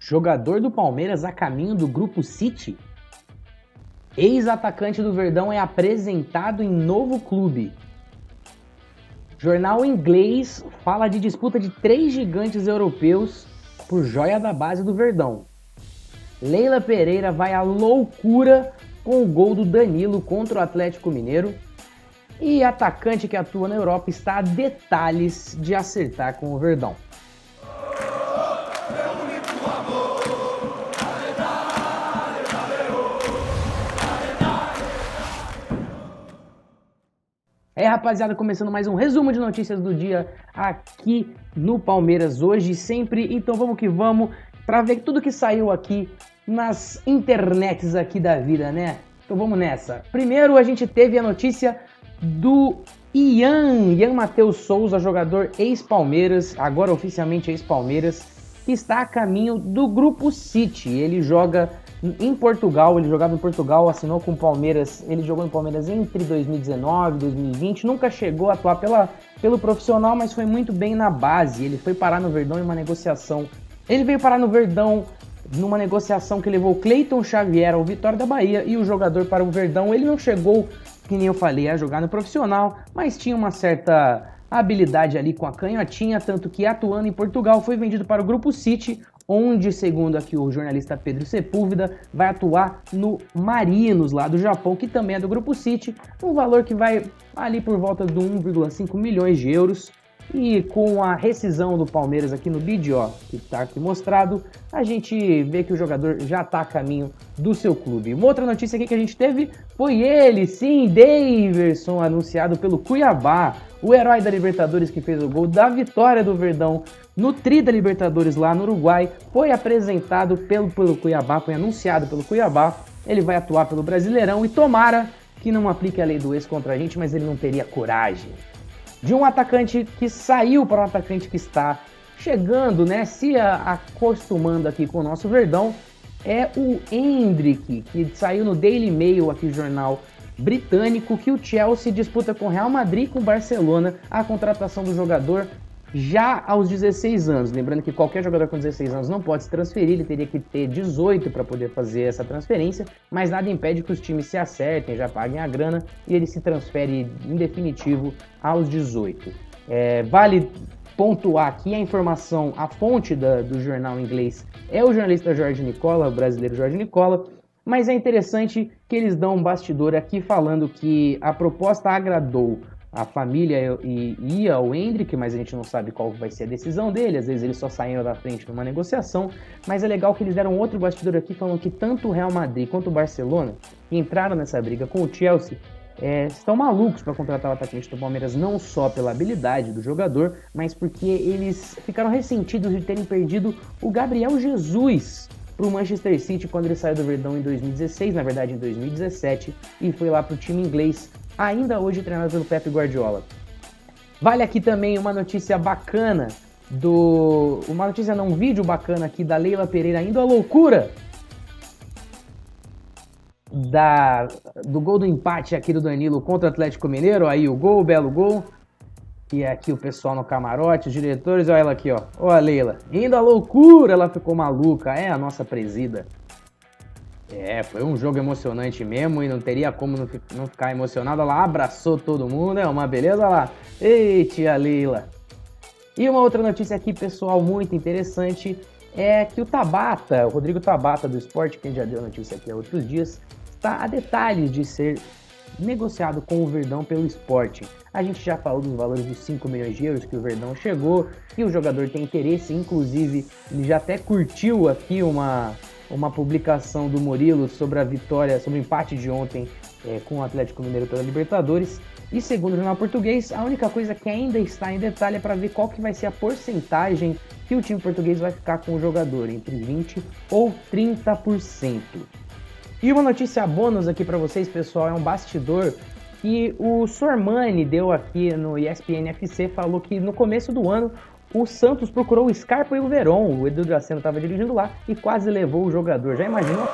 Jogador do Palmeiras a caminho do Grupo City? Ex-atacante do Verdão é apresentado em novo clube. Jornal inglês fala de disputa de 3 gigantes europeus por joia da base do Verdão. Leila Pereira vai à loucura com o gol do Danilo contra o Atlético Mineiro. E atacante que atua na Europa está a detalhes de acertar com o Verdão. Rapaziada, começando mais um resumo de notícias do dia aqui no Palmeiras hoje, sempre. Então vamos que vamos para ver tudo que saiu aqui nas internets aqui da vida, né? Então vamos nessa. Primeiro a gente teve a notícia do Ian Matheus Souza, jogador ex-Palmeiras, agora oficialmente ex-Palmeiras, que está a caminho do Grupo City. Ele joga em Portugal, ele jogava em Portugal, assinou com o Palmeiras, ele jogou em Palmeiras entre 2019 e 2020, nunca chegou a atuar pelo profissional, mas foi muito bem na base. Ele foi parar no Verdão em uma negociação. Ele veio parar no Verdão numa negociação que levou Cleiton Xavier ao Vitória da Bahia e o jogador para o Verdão. Ele não chegou, que nem eu falei, a jogar no profissional, mas tinha uma certa habilidade ali com a canhotinha, tanto que atuando em Portugal foi vendido para o Grupo City, onde, segundo aqui o jornalista Pedro Sepúlveda, vai atuar no Marinos, lá do Japão, que também é do Grupo City, um valor que vai ali por volta de 1,5 milhões de euros. E com a rescisão do Palmeiras aqui no vídeo, ó, que está aqui mostrado, a gente vê que o jogador já está a caminho do seu clube. Uma outra notícia aqui que a gente teve foi ele, sim, Daverson, anunciado pelo Cuiabá, o herói da Libertadores que fez o gol da vitória do Verdão no Tri da Libertadores lá no Uruguai, foi apresentado pelo Cuiabá, foi anunciado pelo Cuiabá. Ele vai atuar pelo Brasileirão e tomara que não aplique a lei do ex contra a gente, mas ele não teria coragem. De um atacante que saiu para um atacante que está chegando, né, se acostumando aqui com o nosso Verdão, é o Endrick, que saiu no Daily Mail, aqui jornal britânico, que o Chelsea disputa com o Real Madrid e com o Barcelona a contratação do jogador já aos 16 anos. Lembrando que qualquer jogador com 16 anos não pode se transferir, ele teria que ter 18 para poder fazer essa transferência, mas nada impede que os times se acertem, já paguem a grana e ele se transfere em definitivo aos 18. Vale pontuar aqui a informação, a fonte do jornal inglês é o jornalista Jorge Nicola, o brasileiro Jorge Nicola, mas é interessante que eles dão um bastidor aqui falando que a proposta agradou a família e ia ao Endrick, mas a gente não sabe qual vai ser a decisão dele, às vezes eles só saíram da frente numa negociação, mas é legal que eles deram outro bastidor aqui falando que tanto o Real Madrid quanto o Barcelona, que entraram nessa briga com o Chelsea, estão malucos para contratar o atacante do Palmeiras, não só pela habilidade do jogador, mas porque eles ficaram ressentidos de terem perdido o Gabriel Jesus para o Manchester City quando ele saiu do Verdão em 2016, na verdade em 2017, e foi lá para o time inglês, ainda hoje treinado pelo Pep Guardiola. Vale aqui também uma notícia bacana, um vídeo bacana aqui da Leila Pereira indo à loucura do gol do empate aqui do Danilo contra o Atlético Mineiro. Aí o gol, o belo gol. E aqui o pessoal no camarote, os diretores, olha ela aqui, ó. Ó a Leila, indo à loucura, ela ficou maluca, é a nossa presida. Foi um jogo emocionante mesmo e não teria como não ficar emocionado. Ela abraçou todo mundo, é uma beleza lá. Ei, tia Leila. E uma outra notícia aqui, pessoal, muito interessante, é que o Rodrigo Tabata do Sport, que já deu a notícia aqui há outros dias, está a detalhes de ser negociado com o Verdão pelo Sporting. A gente já falou dos valores dos 5 milhões de euros que o Verdão chegou, que o jogador tem interesse, inclusive ele já até curtiu aqui uma publicação do Murilo sobre a vitória, sobre o empate de ontem com o Atlético Mineiro pela Libertadores. E segundo o jornal português, a única coisa que ainda está em detalhe é para ver qual que vai ser a porcentagem que o time português vai ficar com o jogador, entre 20% ou 30%. E uma notícia bônus aqui para vocês, pessoal, é um bastidor que o Sormani deu aqui no ESPN FC, falou que no começo do ano o Santos procurou o Scarpa e o Verón, o Edu Draceno estava dirigindo lá e quase levou o jogador. Já imaginou?